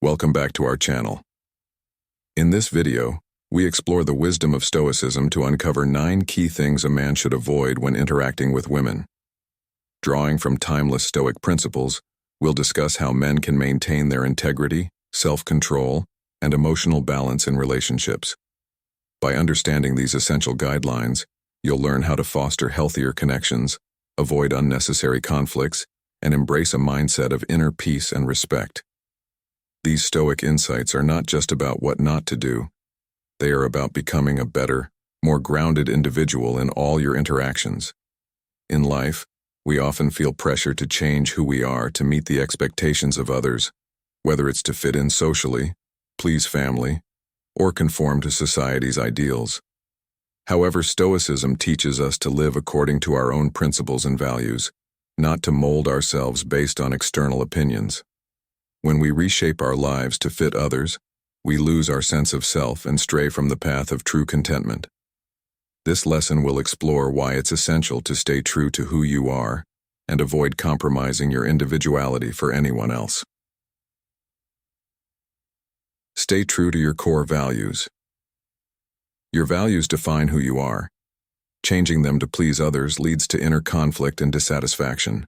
Welcome back to our channel. In this video, we explore the wisdom of Stoicism to uncover 9 key things a man should avoid when interacting with women. Drawing from timeless Stoic principles, we'll discuss how men can maintain their integrity, self-control, and emotional balance in relationships. By understanding these essential guidelines, you'll learn how to foster healthier connections, avoid unnecessary conflicts, and embrace a mindset of inner peace and respect. These Stoic insights are not just about what not to do. They are about becoming a better, more grounded individual in all your interactions. In life, we often feel pressure to change who we are to meet the expectations of others, whether it's to fit in socially, please family, or conform to society's ideals. However, Stoicism teaches us to live according to our own principles and values, not to mold ourselves based on external opinions. When we reshape our lives to fit others, we lose our sense of self and stray from the path of true contentment. This lesson will explore why it's essential to stay true to who you are and avoid compromising your individuality for anyone else. Stay true to your core values. Your values define who you are. Changing them to please others leads to inner conflict and dissatisfaction.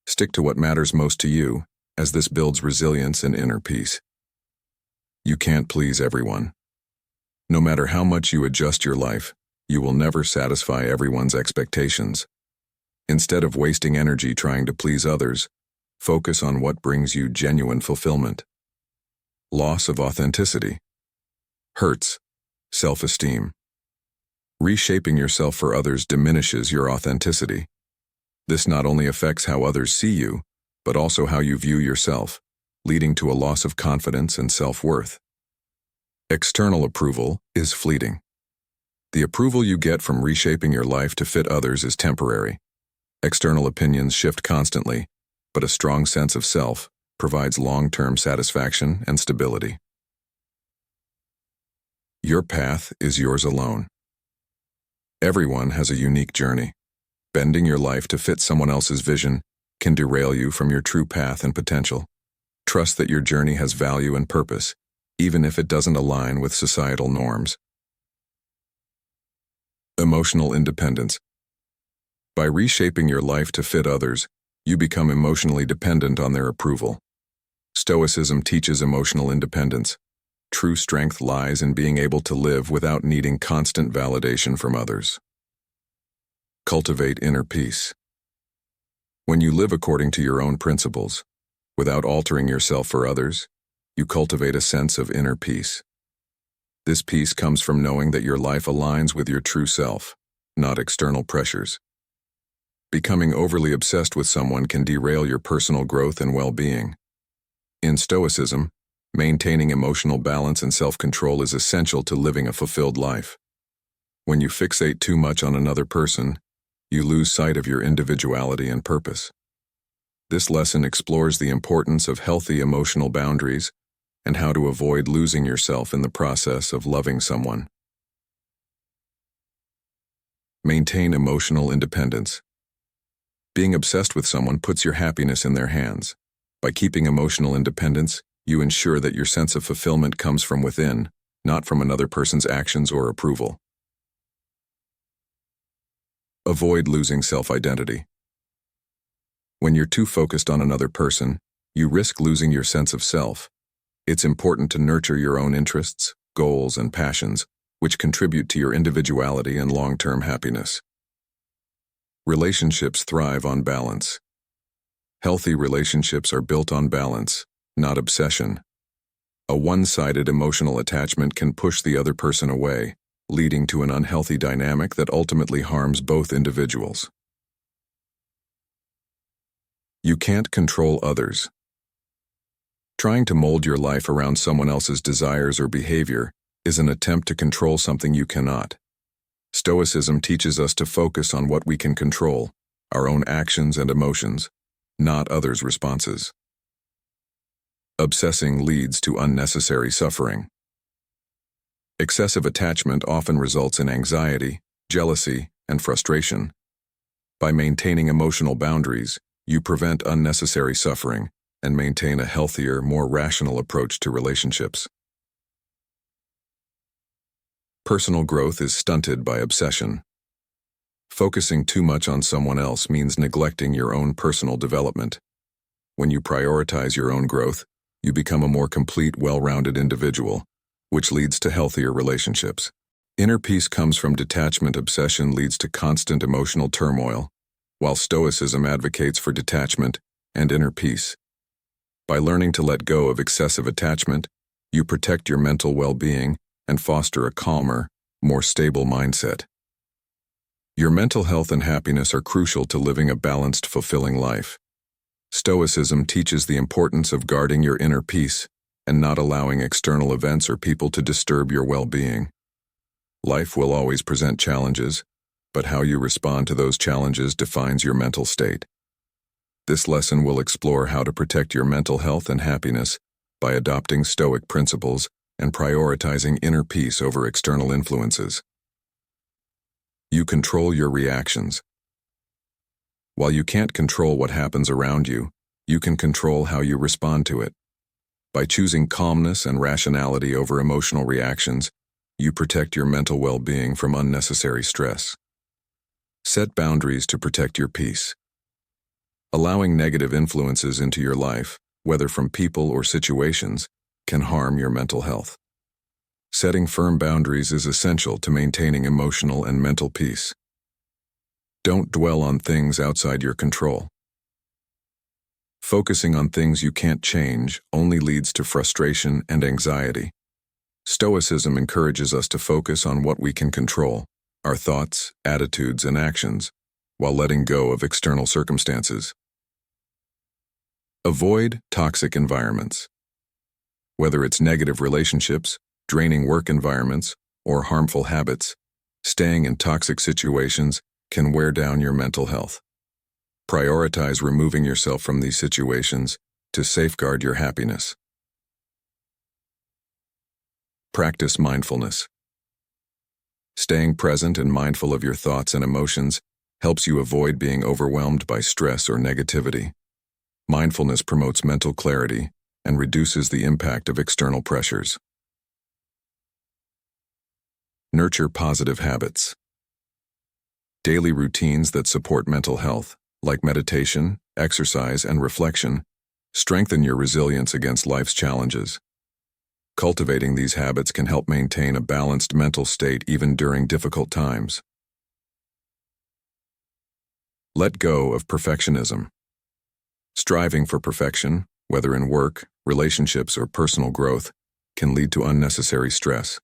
Stick to what matters most to you, as this builds resilience and inner peace. You can't please everyone. No matter how much you adjust your life, you will never satisfy everyone's expectations. Instead of wasting energy trying to please others, focus on what brings you genuine fulfillment. Loss of authenticity. Hurts. Self-esteem. Reshaping yourself for others diminishes your authenticity. This not only affects how others see you, but also how you view yourself, leading to a loss of confidence and self-worth. External approval is fleeting. The approval you get from reshaping your life to fit others is temporary. External opinions shift constantly, but a strong sense of self provides long-term satisfaction and stability. Your path is yours alone. Everyone has a unique journey. Bending your life to fit someone else's vision can derail you from your true path and potential. Trust that your journey has value and purpose, even if it doesn't align with societal norms. Emotional independence. By reshaping your life to fit others, you become emotionally dependent on their approval. Stoicism teaches emotional independence. True strength lies in being able to live without needing constant validation from others. Cultivate inner peace. When you live according to your own principles, without altering yourself for others, you cultivate a sense of inner peace. This peace comes from knowing that your life aligns with your true self, not external pressures. Becoming overly obsessed with someone can derail your personal growth and well-being. In Stoicism, maintaining emotional balance and self-control is essential to living a fulfilled life. When you fixate too much on another person, you lose sight of your individuality and purpose. This lesson explores the importance of healthy emotional boundaries and how to avoid losing yourself in the process of loving someone. Maintain emotional independence. Being obsessed with someone puts your happiness in their hands. By keeping emotional independence, you ensure that your sense of fulfillment comes from within, not from another person's actions or approval. Avoid losing self-identity. When you're too focused on another person, you risk losing your sense of self. It's important to nurture your own interests, goals, and passions, which contribute to your individuality and long-term happiness. Relationships thrive on balance. Healthy relationships are built on balance, not obsession. A one-sided emotional attachment can push the other person away, leading to an unhealthy dynamic that ultimately harms both individuals. You can't control others. Trying to mold your life around someone else's desires or behavior is an attempt to control something you cannot. Stoicism teaches us to focus on what we can control, our own actions and emotions, not others' responses. Obsessing leads to unnecessary suffering. Excessive attachment often results in anxiety, jealousy, and frustration. By maintaining emotional boundaries, you prevent unnecessary suffering and maintain a healthier, more rational approach to relationships. Personal growth is stunted by obsession. Focusing too much on someone else means neglecting your own personal development. When you prioritize your own growth, you become a more complete, well-rounded individual, which leads to healthier relationships. Inner peace comes from detachment. Obsession leads to constant emotional turmoil, while Stoicism advocates for detachment and inner peace. By learning to let go of excessive attachment, you protect your mental well-being and foster a calmer, more stable mindset. Your mental health and happiness are crucial to living a balanced, fulfilling life. Stoicism teaches the importance of guarding your inner peace and not allowing external events or people to disturb your well-being. Life will always present challenges, but how you respond to those challenges defines your mental state. This lesson will explore how to protect your mental health and happiness by adopting Stoic principles and prioritizing inner peace over external influences. You control your reactions. While you can't control what happens around you, you can control how you respond to it. By choosing calmness and rationality over emotional reactions, you protect your mental well-being from unnecessary stress. Set boundaries to protect your peace. Allowing negative influences into your life, whether from people or situations, can harm your mental health. Setting firm boundaries is essential to maintaining emotional and mental peace. Don't dwell on things outside your control. Focusing on things you can't change only leads to frustration and anxiety. Stoicism encourages us to focus on what we can control, our thoughts, attitudes, and actions, while letting go of external circumstances. Avoid toxic environments. Whether it's negative relationships, draining work environments, or harmful habits, staying in toxic situations can wear down your mental health. Prioritize removing yourself from these situations to safeguard your happiness. Practice mindfulness. Staying present and mindful of your thoughts and emotions helps you avoid being overwhelmed by stress or negativity. Mindfulness promotes mental clarity and reduces the impact of external pressures. Nurture positive habits. Daily routines that support mental health, like meditation, exercise, and reflection, strengthen your resilience against life's challenges. Cultivating these habits can help maintain a balanced mental state even during difficult times. Let go of perfectionism. Striving for perfection, whether in work, relationships, or personal growth, can lead to unnecessary stress.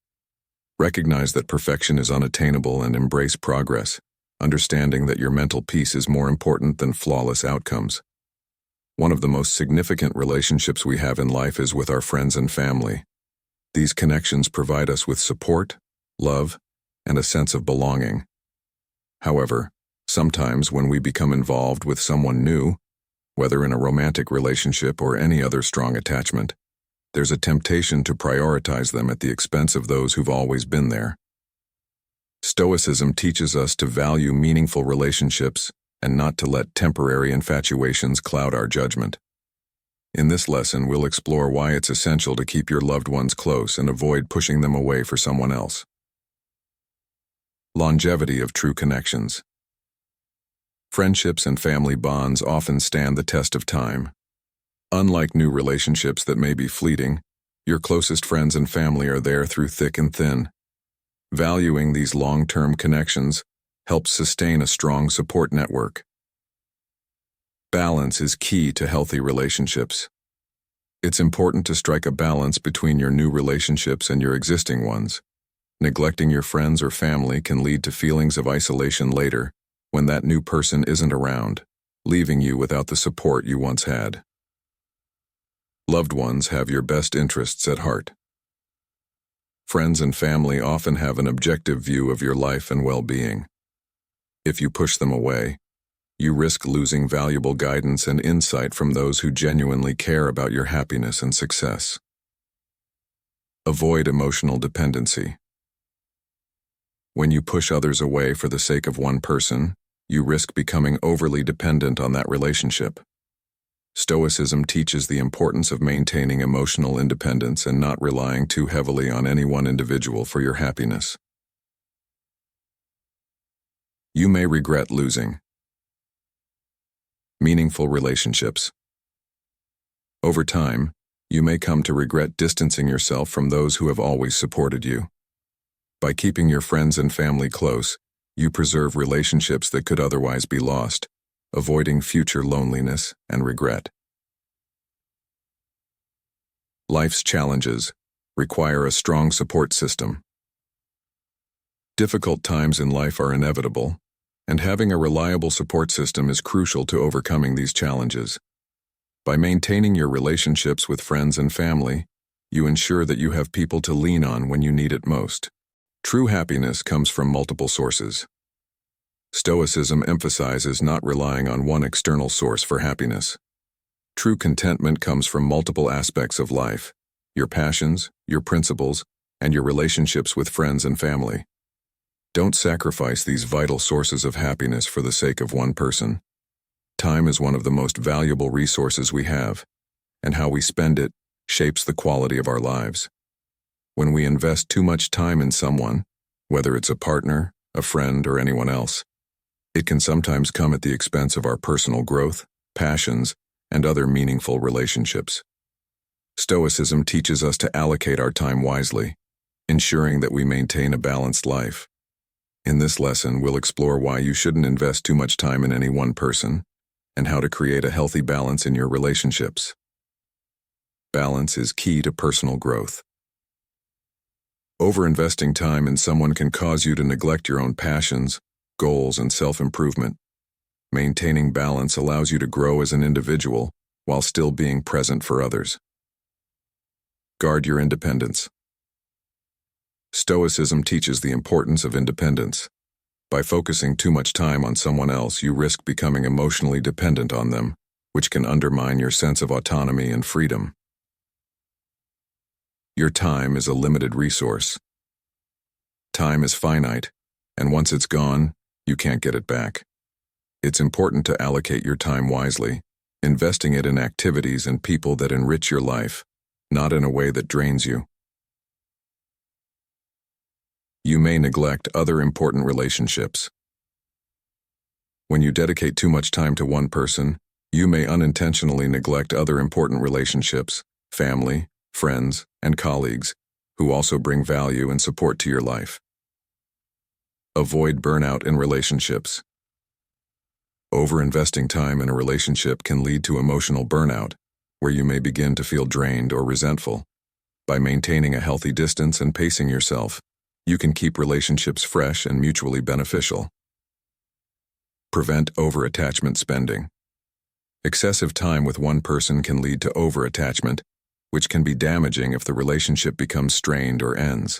Recognize that perfection is unattainable and embrace progress, understanding that your mental peace is more important than flawless outcomes. One of the most significant relationships we have in life is with our friends and family. These connections provide us with support, love, and a sense of belonging. However, sometimes when we become involved with someone new, whether in a romantic relationship or any other strong attachment, there's a temptation to prioritize them at the expense of those who've always been there. Stoicism teaches us to value meaningful relationships and not to let temporary infatuations cloud our judgment. In this lesson, we'll explore why it's essential to keep your loved ones close and avoid pushing them away for someone else. Longevity of true connections. Friendships and family bonds often stand the test of time. Unlike new relationships that may be fleeting, your closest friends and family are there through thick and thin. Valuing these long-term connections helps sustain a strong support network. Balance is key to healthy relationships. It's important to strike a balance between your new relationships and your existing ones. Neglecting your friends or family can lead to feelings of isolation later when that new person isn't around, leaving you without the support you once had. Loved ones have your best interests at heart. Friends and family often have an objective view of your life and well-being. If you push them away, you risk losing valuable guidance and insight from those who genuinely care about your happiness and success. Avoid emotional dependency. When you push others away for the sake of one person, you risk becoming overly dependent on that relationship. Stoicism teaches the importance of maintaining emotional independence and not relying too heavily on any one individual for your happiness. You may regret losing meaningful relationships. Over time, you may come to regret distancing yourself from those who have always supported you. By keeping your friends and family close, you preserve relationships that could otherwise be lost, avoiding future loneliness and regret. Life's challenges require a strong support system. Difficult times in life are inevitable, and having a reliable support system is crucial to overcoming these challenges. By maintaining your relationships with friends and family, you ensure that you have people to lean on when you need it most. True happiness comes from multiple sources. Stoicism emphasizes not relying on one external source for happiness. True contentment comes from multiple aspects of life: your passions, your principles, and your relationships with friends and family. Don't sacrifice these vital sources of happiness for the sake of one person. Time is one of the most valuable resources we have, and how we spend it shapes the quality of our lives. When we invest too much time in someone, whether it's a partner, a friend, or anyone else, it can sometimes come at the expense of our personal growth, passions, and other meaningful relationships. Stoicism teaches us to allocate our time wisely, ensuring that we maintain a balanced life. In this lesson, we'll explore why you shouldn't invest too much time in any one person, and how to create a healthy balance in your relationships. Balance is key to personal growth. Overinvesting time in someone can cause you to neglect your own passions, goals, and self-improvement. Maintaining balance allows you to grow as an individual while still being present for others. Guard your independence. Stoicism teaches the importance of independence. By focusing too much time on someone else, you risk becoming emotionally dependent on them, which can undermine your sense of autonomy and freedom. Your time is a limited resource. Time is finite, and once it's gone, you can't get it back. It's important to allocate your time wisely, investing it in activities and people that enrich your life, not in a way that drains you. You may neglect other important relationships. When you dedicate too much time to one person, you may unintentionally neglect other important relationships, family, friends, and colleagues, who also bring value and support to your life. Avoid burnout in relationships. Overinvesting time in a relationship can lead to emotional burnout, where you may begin to feel drained or resentful. By maintaining a healthy distance and pacing yourself, you can keep relationships fresh and mutually beneficial. Prevent over-attachment spending. Excessive time with one person can lead to over-attachment, which can be damaging if the relationship becomes strained or ends.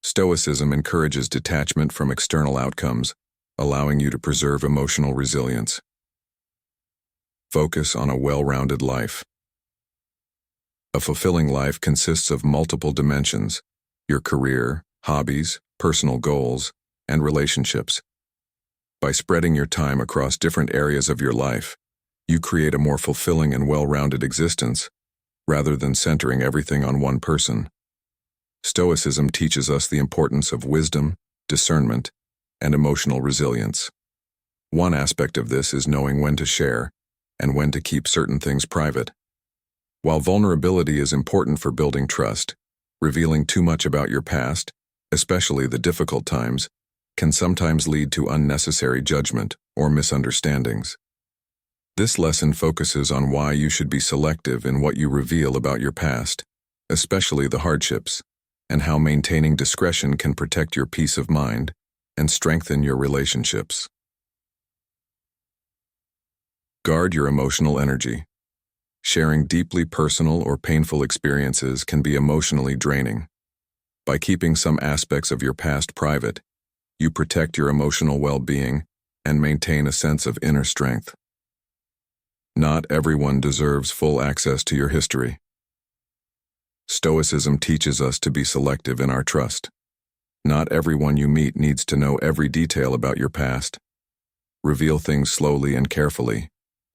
Stoicism encourages detachment from external outcomes, allowing you to preserve emotional resilience. Focus on a well-rounded life. A fulfilling life consists of multiple dimensions: your career, hobbies, personal goals, and relationships. By spreading your time across different areas of your life, you create a more fulfilling and well-rounded existence, rather than centering everything on one person. Stoicism teaches us the importance of wisdom, discernment, and emotional resilience. One aspect of this is knowing when to share and when to keep certain things private. While vulnerability is important for building trust, revealing too much about your past, especially the difficult times, can sometimes lead to unnecessary judgment or misunderstandings. This lesson focuses on why you should be selective in what you reveal about your past, especially the hardships, and how maintaining discretion can protect your peace of mind and strengthen your relationships. Guard your emotional energy. Sharing deeply personal or painful experiences can be emotionally draining. By keeping some aspects of your past private, you protect your emotional well-being and maintain a sense of inner strength. Not everyone deserves full access to your history. Stoicism teaches us to be selective in our trust. Not everyone you meet needs to know every detail about your past. Reveal things slowly and carefully,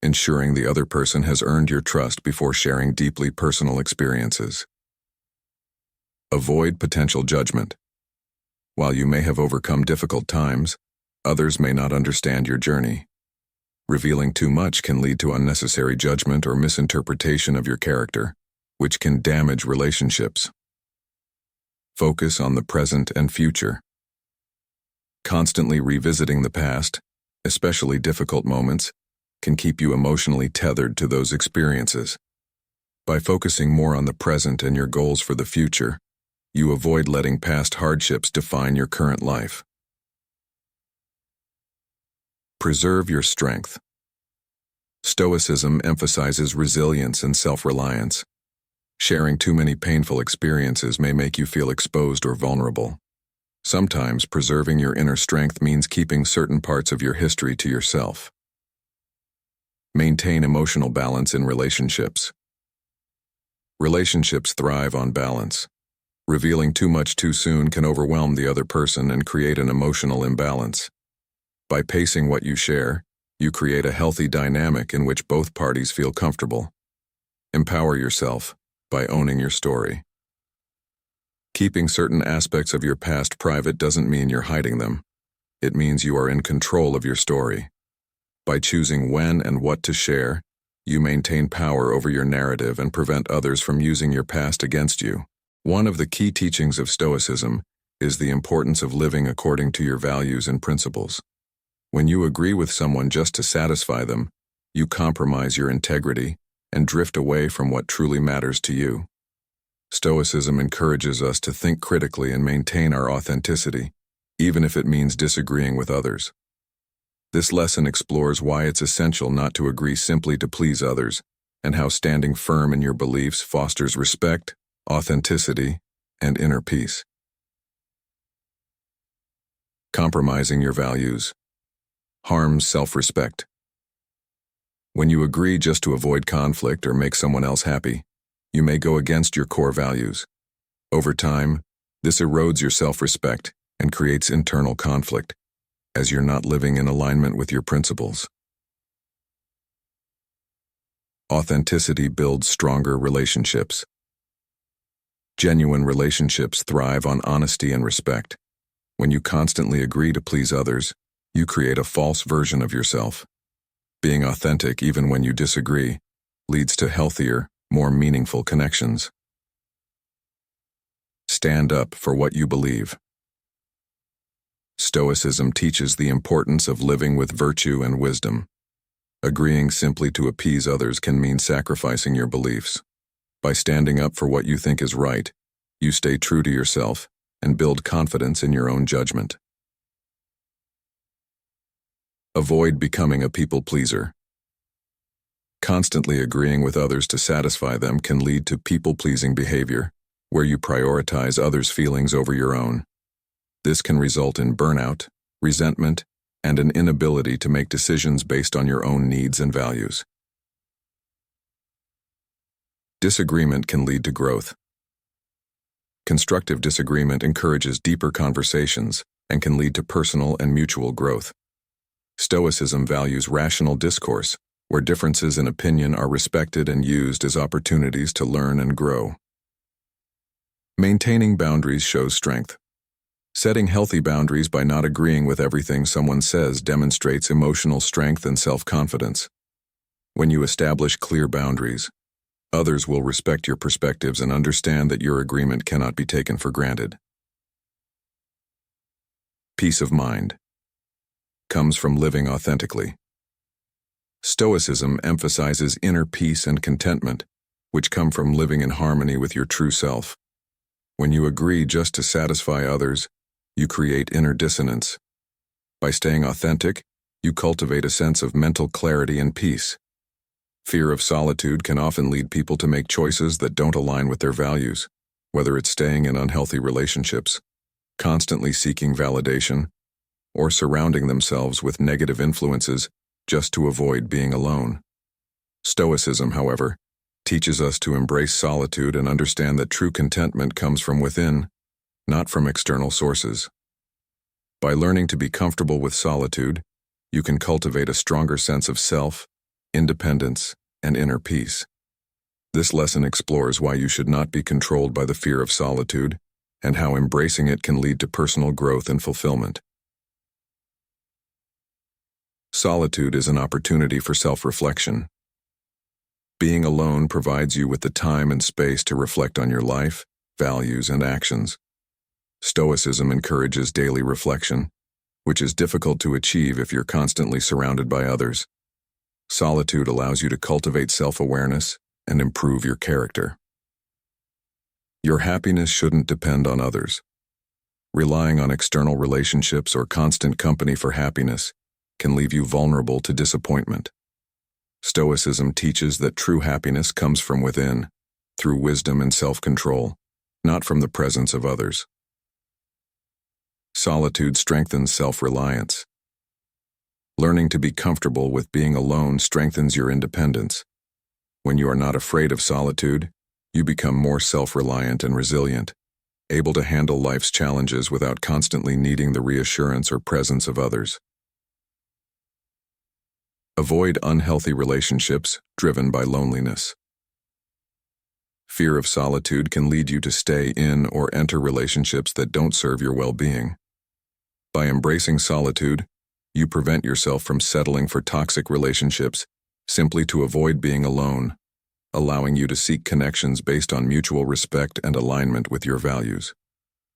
ensuring the other person has earned your trust before sharing deeply personal experiences. Avoid potential judgment. While you may have overcome difficult times, others may not understand your journey. Revealing too much can lead to unnecessary judgment or misinterpretation of your character, which can damage relationships. Focus on the present and future. Constantly revisiting the past, especially difficult moments, can keep you emotionally tethered to those experiences. By focusing more on the present and your goals for the future, you avoid letting past hardships define your current life. Preserve your strength. Stoicism emphasizes resilience and self-reliance. Sharing too many painful experiences may make you feel exposed or vulnerable. Sometimes preserving your inner strength means keeping certain parts of your history to yourself. Maintain emotional balance in relationships. Relationships thrive on balance. Revealing too much too soon can overwhelm the other person and create an emotional imbalance. By pacing what you share, you create a healthy dynamic in which both parties feel comfortable. Empower yourself by owning your story. Keeping certain aspects of your past private doesn't mean you're hiding them. It means you are in control of your story. By choosing when and what to share, you maintain power over your narrative and prevent others from using your past against you. One of the key teachings of Stoicism is the importance of living according to your values and principles. When you agree with someone just to satisfy them, you compromise your integrity and drift away from what truly matters to you. Stoicism encourages us to think critically and maintain our authenticity, even if it means disagreeing with others. This lesson explores why it's essential not to agree simply to please others, and how standing firm in your beliefs fosters respect, authenticity, and inner peace. Compromising your values harms self-respect. When you agree just to avoid conflict or make someone else happy, you may go against your core values. Over time, this erodes your self-respect and creates internal conflict, as you're not living in alignment with your principles. Authenticity builds stronger relationships. Genuine relationships thrive on honesty and respect. When you constantly agree to please others, you create a false version of yourself. Being authentic even when you disagree leads to healthier, more meaningful connections. Stand up for what you believe. Stoicism teaches the importance of living with virtue and wisdom. Agreeing simply to appease others can mean sacrificing your beliefs. By standing up for what you think is right, you stay true to yourself and build confidence in your own judgment. Avoid becoming a people pleaser. Constantly agreeing with others to satisfy them can lead to people-pleasing behavior, where you prioritize others' feelings over your own. This can result in burnout, resentment, and an inability to make decisions based on your own needs and values. Disagreement can lead to growth. Constructive disagreement encourages deeper conversations and can lead to personal and mutual growth. Stoicism values rational discourse, where differences in opinion are respected and used as opportunities to learn and grow. Maintaining boundaries shows strength. Setting healthy boundaries by not agreeing with everything someone says demonstrates emotional strength and self-confidence. When you establish clear boundaries, others will respect your perspectives and understand that your agreement cannot be taken for granted. Peace of mind comes from living authentically. Stoicism emphasizes inner peace and contentment, which come from living in harmony with your true self. When you agree just to satisfy others, you create inner dissonance. By staying authentic, you cultivate a sense of mental clarity and peace. Fear of solitude can often lead people to make choices that don't align with their values, whether it's staying in unhealthy relationships, constantly seeking validation, or surrounding themselves with negative influences just to avoid being alone. Stoicism, however, teaches us to embrace solitude and understand that true contentment comes from within, not from external sources. By learning to be comfortable with solitude, you can cultivate a stronger sense of self independence, and inner peace. This lesson explores why you should not be controlled by the fear of solitude and how embracing it can lead to personal growth and fulfillment. Solitude is an opportunity for self-reflection. Being alone provides you with the time and space to reflect on your life, values, and actions. Stoicism encourages daily reflection, which is difficult to achieve if you're constantly surrounded by others. Solitude allows you to cultivate self-awareness and improve your character. Your happiness shouldn't depend on others. Relying on external relationships or constant company for happiness can leave you vulnerable to disappointment. Stoicism teaches that true happiness comes from within, through wisdom and self-control, not from the presence of others. Solitude strengthens self-reliance. Learning to be comfortable with being alone strengthens your independence. When you are not afraid of solitude, you become more self-reliant and resilient, able to handle life's challenges without constantly needing the reassurance or presence of others. Avoid unhealthy relationships driven by loneliness. Fear of solitude can lead you to stay in or enter relationships that don't serve your well-being. By embracing solitude, you prevent yourself from settling for toxic relationships simply to avoid being alone, allowing you to seek connections based on mutual respect and alignment with your values.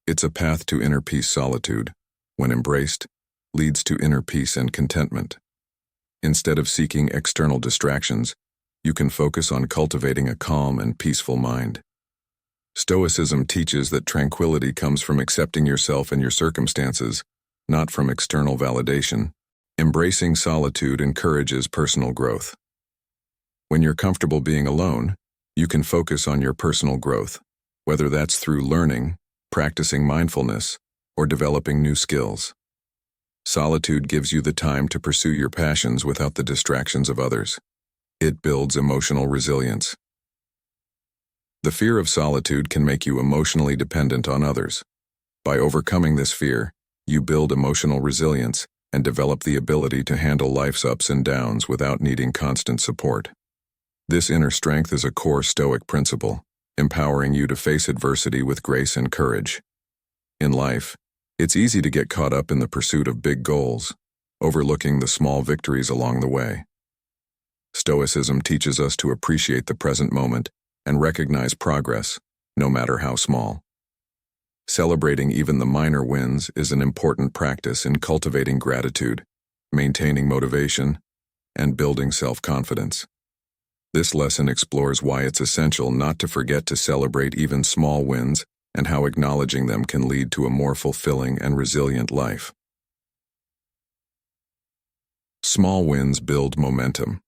It's a path to inner peace. Solitude, when embraced, leads to inner peace and contentment. Instead of seeking external distractions, you can focus on cultivating a calm and peaceful mind. Stoicism teaches that tranquility comes from accepting yourself and your circumstances, not from external validation. Embracing solitude encourages personal growth. When you're comfortable being alone, you can focus on your personal growth, whether that's through learning, practicing mindfulness, or developing new skills. Solitude gives you the time to pursue your passions without the distractions of others. It builds emotional resilience. The fear of solitude can make you emotionally dependent on others. By overcoming this fear, you build emotional resilience and develop the ability to handle life's ups and downs without needing constant support. This inner strength is a core Stoic principle, empowering you to face adversity with grace and courage. In life, it's easy to get caught up in the pursuit of big goals, overlooking the small victories along the way. Stoicism teaches us to appreciate the present moment and recognize progress, no matter how small. Celebrating even the minor wins is an important practice in cultivating gratitude, maintaining motivation, and building self-confidence. This lesson explores why it's essential not to forget to celebrate even small wins and how acknowledging them can lead to a more fulfilling and resilient life. Small wins build momentum.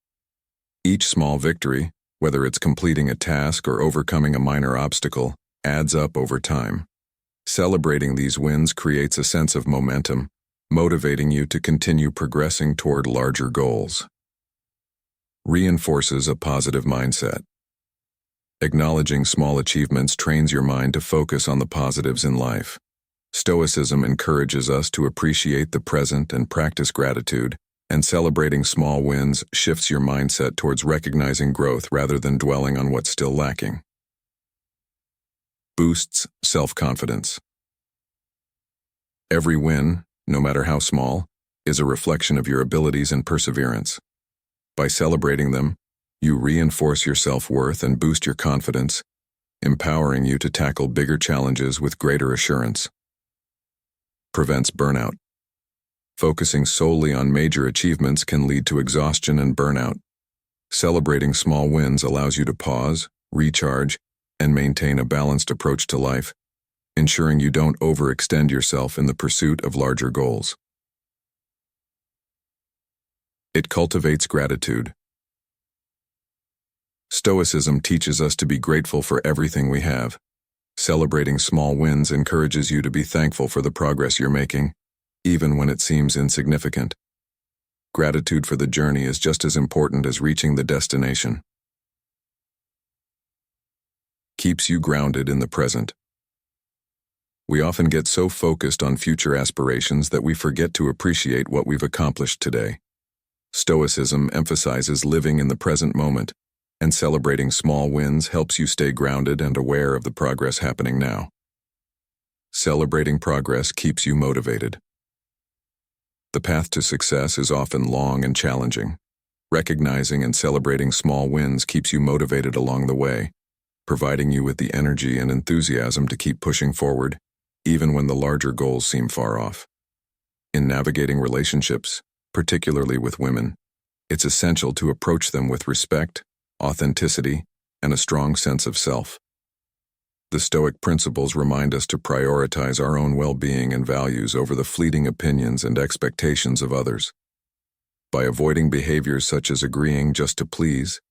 Each small victory, whether it's completing a task or overcoming a minor obstacle, adds up over time. Celebrating these wins creates a sense of momentum, motivating you to continue progressing toward larger goals. Reinforces a positive mindset. Acknowledging small achievements trains your mind to focus on the positives in life. Stoicism encourages us to appreciate the present and practice gratitude, and celebrating small wins shifts your mindset towards recognizing growth rather than dwelling on what's still lacking. Boosts self-confidence. Every win, no matter how small, is a reflection of your abilities and perseverance. By celebrating them, you reinforce your self-worth and boost your confidence, empowering you to tackle bigger challenges with greater assurance. Prevents burnout. Focusing solely on major achievements can lead to exhaustion and burnout. Celebrating small wins allows you to pause, recharge, and maintain a balanced approach to life, ensuring you don't overextend yourself in the pursuit of larger goals. It cultivates gratitude. Stoicism teaches us to be grateful for everything we have. Celebrating small wins encourages you to be thankful for the progress you're making, even when it seems insignificant. Gratitude for the journey is just as important as reaching the destination. Keeps you grounded in the present. We often get so focused on future aspirations that we forget to appreciate what we've accomplished today. Stoicism emphasizes living in the present moment, and celebrating small wins helps you stay grounded and aware of the progress happening now. Celebrating progress keeps you motivated. The path to success is often long and challenging. Recognizing and celebrating small wins keeps you motivated along the way, providing you with the energy and enthusiasm to keep pushing forward, even when the larger goals seem far off. In navigating relationships, particularly with women, it's essential to approach them with respect, authenticity, and a strong sense of self. The Stoic principles remind us to prioritize our own well-being and values over the fleeting opinions and expectations of others. By avoiding behaviors such as agreeing just to please,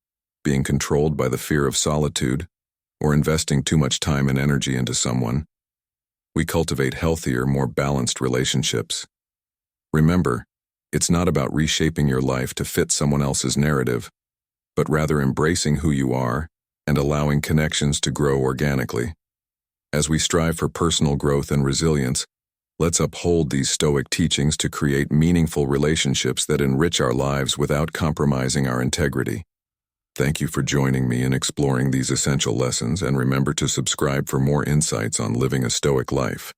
being controlled by the fear of solitude, or investing too much time and energy into someone, we cultivate healthier, more balanced relationships. Remember, it's not about reshaping your life to fit someone else's narrative, but rather embracing who you are and allowing connections to grow organically. As we strive for personal growth and resilience, let's uphold these Stoic teachings to create meaningful relationships that enrich our lives without compromising our integrity. Thank you for joining me in exploring these essential lessons, and remember to subscribe for more insights on living a Stoic life.